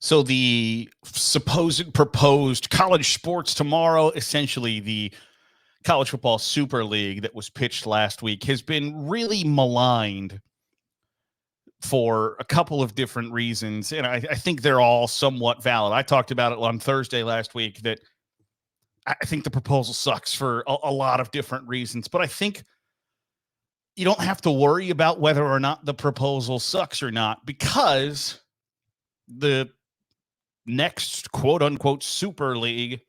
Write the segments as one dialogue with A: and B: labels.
A: So the supposed proposed college sports tomorrow, essentially the college football super league that was pitched last week, has been really maligned for a couple of different reasons. And I think they're all somewhat valid. I talked about it on Thursday last week that I think the proposal sucks for a lot of different reasons. But I think you don't have to worry about whether or not the proposal sucks or not, because the next quote unquote super league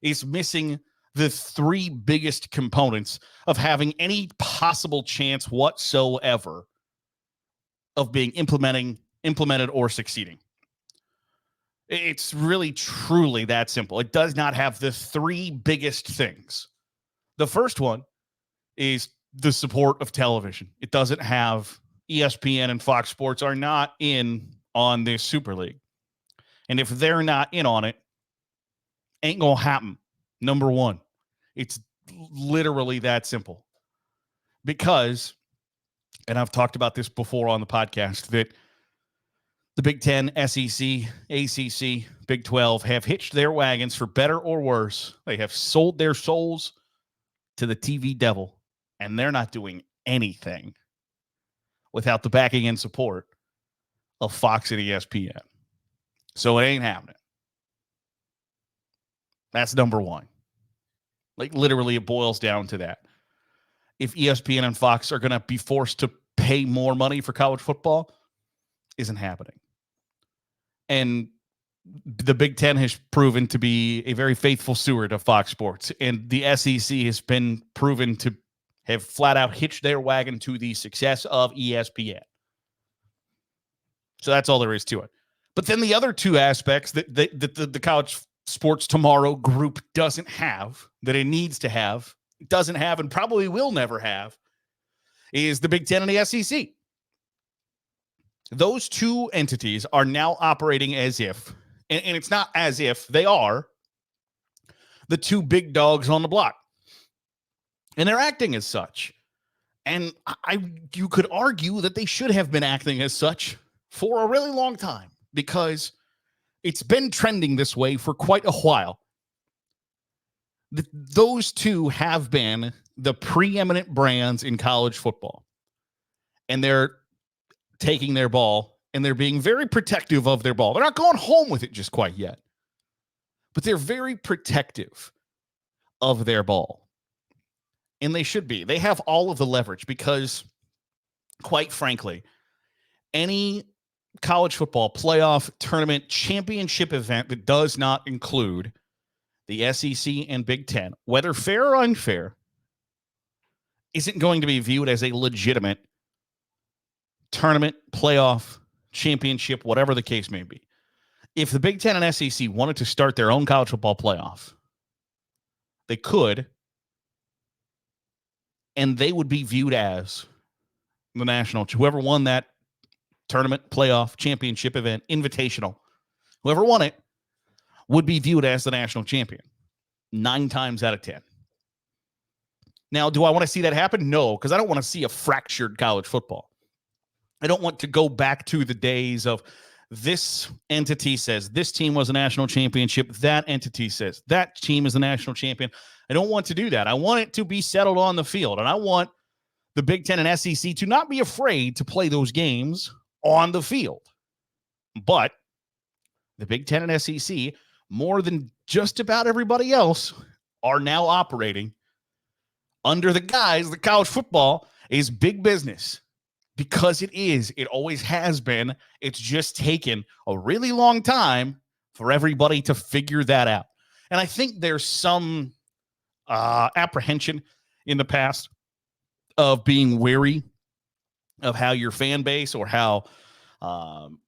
A: is missing the three biggest components of having any possible chance whatsoever of being implemented or succeeding. It's really truly that simple. It does not have the three biggest things. The first one is the support of television. It doesn't have ESPN and Fox Sports are not in on this super league. And if they're not in on it, ain't gonna happen. Number one, it's literally that simple. Because, and I've talked about this before on the podcast, that the Big Ten, SEC, ACC, Big 12 have hitched their wagons for better or worse. They have sold their souls to the TV devil, and they're not doing anything without the backing and support of Fox and ESPN. So it ain't happening. That's number one. Like, literally, it boils down to that. If ESPN and Fox are going to be forced to pay more money for college football, isn't happening. And the Big Ten has proven to be a very faithful steward of Fox Sports. And the SEC has been proven to have flat out hitched their wagon to the success of ESPN. So that's all there is to it. But then the other two aspects that the college sports tomorrow group doesn't have, that it needs to have, doesn't have, and probably will never have, is the Big Ten and the SEC. Those two entities are now operating as if, and it's not as if, they are the two big dogs on the block. And they're acting as such. And you could argue that they should have been acting as such for a really long time, because it's been trending this way for quite a while. Those two have been the preeminent brands in college football. And they're taking their ball, and they're being very protective of their ball. They're not going home with it just quite yet, but they're very protective of their ball. And they should be. They have all of the leverage because, quite frankly, any college football playoff tournament championship event that does not include the SEC and Big Ten, whether fair or unfair, isn't going to be viewed as a legitimate tournament, playoff, championship, whatever the case may be. If the Big Ten and SEC wanted to start their own college football playoff, they could, and they would be viewed as the national. Whoever won that tournament, playoff, championship event, invitational, whoever won it would be viewed as the national champion 9 times out of 10. Now, do I want to see that happen? No, because I don't want to see a fractured college football. I don't want to go back to the days of this entity says this team was a national championship. That entity says that team is the national champion. I don't want to do that. I want it to be settled on the field. And I want the Big Ten and SEC to not be afraid to play those games on the field. But the Big Ten and SEC, more than just about everybody else, are now operating under the guise that college football is big business. Because it is. It always has been. It's just taken a really long time for everybody to figure that out. And I think there's some apprehension in the past of being wary of how your fan base or how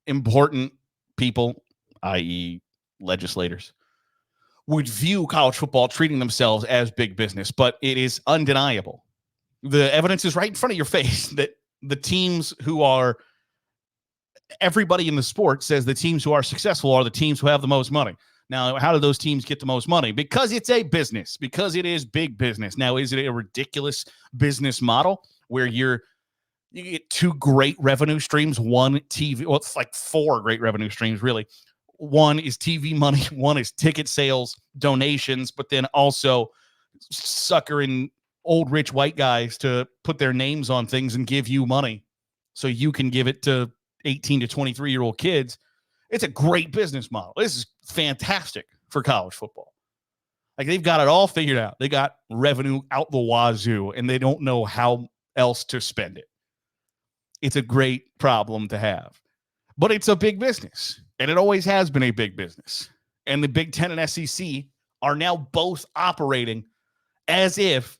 A: important people, i.e. legislators, would view college football, treating themselves as big business. But it is undeniable. The evidence is right in front of your face that the teams who are, everybody in the sport says the teams who are successful are the teams who have the most money. Now, how do those teams get the most money? Because it's a business, because it is big business. Now, is it a ridiculous business model where you get 2 great revenue streams, one TV, well, it's like 4 great revenue streams, really. one is TV money, one is ticket sales, donations, but then also suckering old rich white guys to put their names on things and give you money so you can give it to 18 to 23-year-old kids. It's a great business model. This is fantastic for college football. Like, they've got it all figured out. They got revenue out the wazoo, and they don't know how else to spend it. It's a great problem to have. But it's a big business, and it always has been a big business. And the Big Ten and SEC are now both operating as if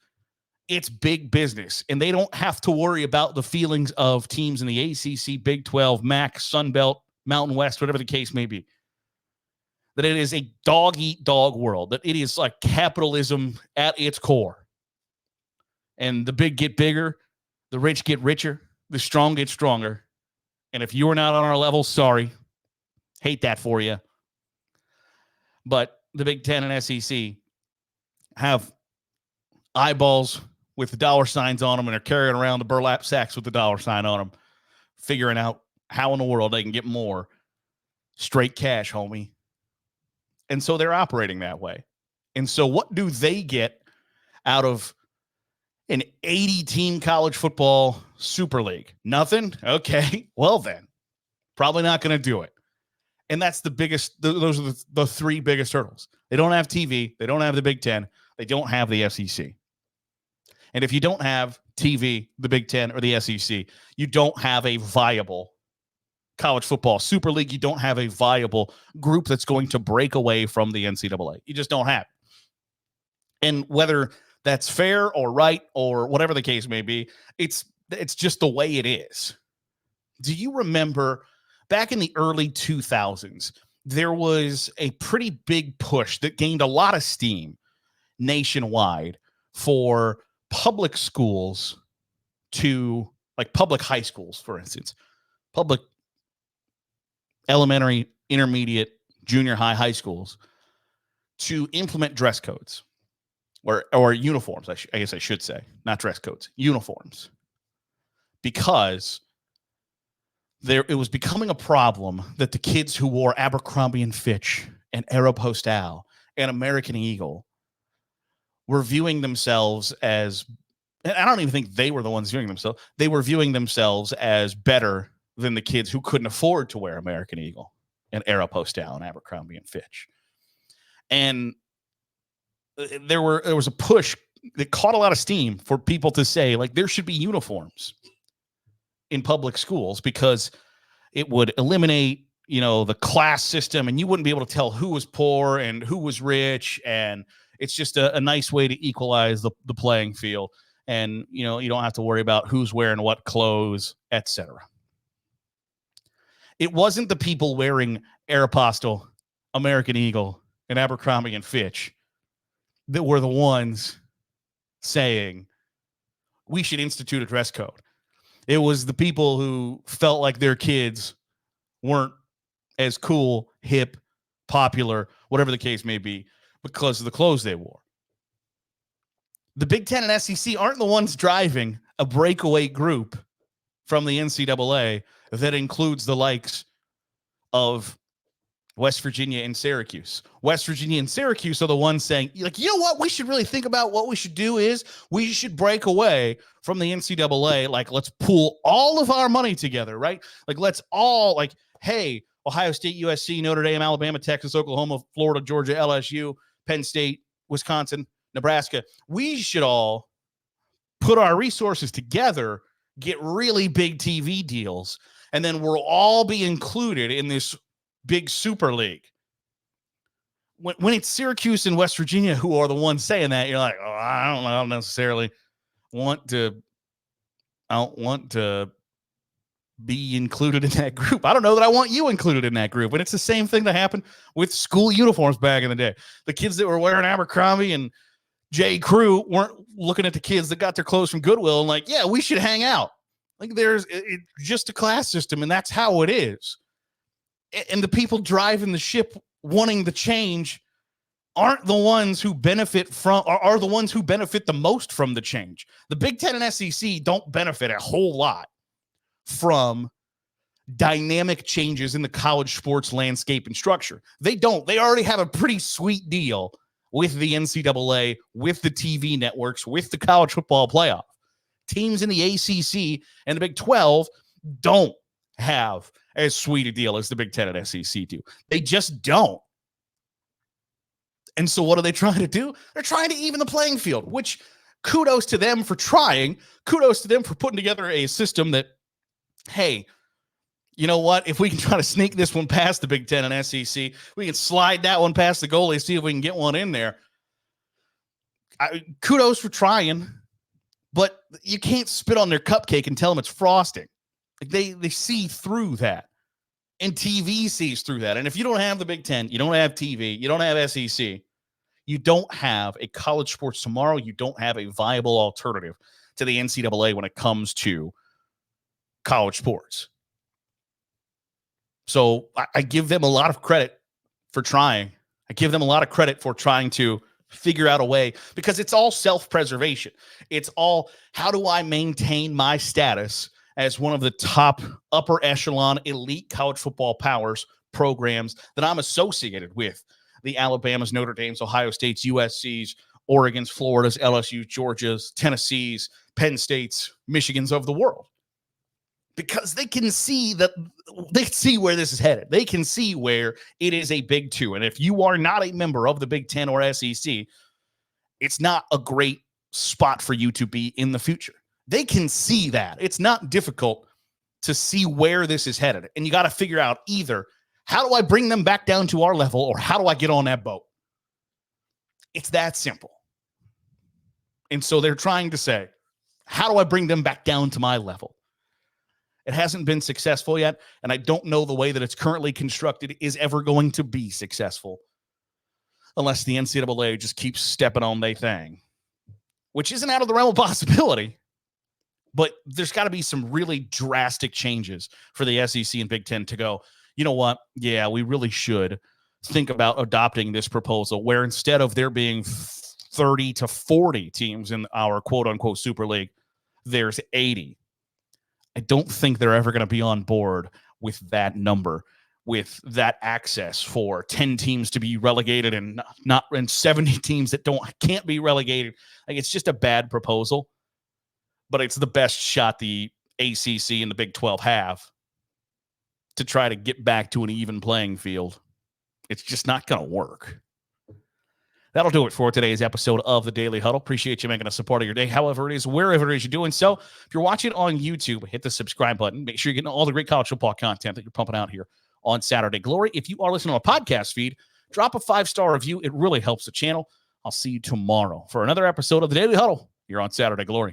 A: it's big business, and they don't have to worry about the feelings of teams in the ACC, Big 12, MAC, Sun Belt, Mountain West, whatever the case may be. That it is a dog-eat-dog world, that it is like capitalism at its core. And the big get bigger, the rich get richer, the strong get stronger. And if you're not on our level, sorry. Hate that for you. But the Big Ten and SEC have eyeballs with the dollar signs on them, and are carrying around the burlap sacks with the dollar sign on them, figuring out how in the world they can get more straight cash, homie. And so they're operating that way. And so what do they get out of an 80-team college football Super League? Nothing? Okay. Well, then, probably not going to do it. And that's the biggest, those are the three biggest hurdles. They don't have TV. They don't have the Big Ten. They don't have the SEC. And if you don't have TV, the Big Ten, or the SEC, you don't have a viable college football Super League. You don't have a viable group that's going to break away from the NCAA. You just don't have it. And whether that's fair or right or whatever the case may be, it's just the way it is. Do you remember back in the early 2000s, there was a pretty big push that gained a lot of steam nationwide for public schools to, like public high schools, for instance, public elementary, intermediate, junior high, high schools, to implement dress codes or uniforms, I guess I should say, not dress codes, uniforms, because it was becoming a problem that the kids who wore Abercrombie and Fitch and Aeropostale and American Eagle were viewing themselves as, and I don't even think they were the ones viewing themselves, they were viewing themselves as better than the kids who couldn't afford to wear American Eagle and Aeropostale and Abercrombie and Fitch. And there was a push that caught a lot of steam for people to say, like, there should be uniforms in public schools because it would eliminate, the class system, and you wouldn't be able to tell who was poor and who was rich. And it's just a nice way to equalize the playing field. And, you don't have to worry about who's wearing what clothes, etc. It wasn't the people wearing Aeropostale, American Eagle, and Abercrombie and Fitch that were the ones saying we should institute a dress code. It was the people who felt like their kids weren't as cool, hip, popular, whatever the case may be, because of the clothes they wore. The Big Ten and SEC aren't the ones driving a breakaway group from the NCAA that includes the likes of West Virginia and Syracuse. West Virginia and Syracuse are the ones saying, like, you know what? We should really think about what we should do is we should break away from the NCAA. Like, let's pool all of our money together, right? Like, let's all, like, hey, Ohio State, USC, Notre Dame, Alabama, Texas, Oklahoma, Florida, Georgia, LSU, Penn State, Wisconsin, Nebraska. We should all put our resources together, get really big TV deals, and then we'll all be included in this big Super League. When it's Syracuse and West Virginia who are the ones saying that, you're like, oh, I don't necessarily want to be included in that group. I don't know that I want you included in that group. And it's the same thing that happened with school uniforms back in the day. The kids that were wearing Abercrombie and J. Crew weren't looking at the kids that got their clothes from Goodwill and like, yeah, we should hang out. Like, there's just a class system, and that's how it is. And the people driving the ship wanting the change aren't the ones who benefit from, or are the ones who benefit the most from the change. The Big Ten and SEC don't benefit a whole lot from dynamic changes in the college sports landscape and structure. They don't. They already have a pretty sweet deal with the NCAA, with the TV networks, with the college football playoff. Teams in the ACC and the Big 12 don't have as sweet a deal as the Big 10 and SEC do. They just don't. And so what are they trying to do? They're trying to even the playing field, which kudos to them for trying. Kudos to them for putting together a system that, hey, you know what? If we can try to sneak this one past the Big 10 and SEC, we can slide that one past the goalie, see if we can get one in there. Kudos for trying, but you can't spit on their cupcake and tell them it's frosting. They see through that, and TV sees through that. And if you don't have the Big 10, you don't have TV, you don't have SEC, you don't have a college sports tomorrow, you don't have a viable alternative to the NCAA when it comes to college sports. So I give them a lot of credit for trying. I give them a lot of credit for trying to figure out a way, because it's all self-preservation. It's all, how do I maintain my status as one of the top upper echelon elite college football powers programs that I'm associated with? The Alabamas, Notre Dames, Ohio States, USC's, Oregon's, Florida's, LSU, Georgia's, Tennessee's, Penn State's, Michigan's of the world. Because they can see that, they see where this is headed. They can see where it is a Big Two. And if you are not a member of the Big 10 or SEC, it's not a great spot for you to be in the future. They can see that. It's not difficult to see where this is headed. And you got to figure out either, how do I bring them back down to our level, or how do I get on that boat? It's that simple. And so they're trying to say, how do I bring them back down to my level? It hasn't been successful yet, and I don't know the way that it's currently constructed is ever going to be successful unless the NCAA just keeps stepping on their thing, which isn't out of the realm of possibility. But there's got to be some really drastic changes for the SEC and Big 10 to go, you know what? Yeah, we really should think about adopting this proposal where instead of there being 30 to 40 teams in our quote-unquote Super League, there's 80. I don't think they're ever going to be on board with that number, with that access for 10 teams to be relegated and not and 70 teams that can't be relegated. Like, it's just a bad proposal, but it's the best shot the ACC and the Big 12 have to try to get back to an even playing field. It's just not going to work. That'll do it for today's episode of the Daily Huddle. Appreciate you making us a part of your day, however it is, wherever it is you're doing so. If you're watching on YouTube, hit the subscribe button. Make sure you're getting all the great college football content that you're pumping out here on Saturday Glory. If you are listening on a podcast feed, drop a 5-star review. It really helps the channel. I'll see you tomorrow for another episode of the Daily Huddle here on Saturday Glory.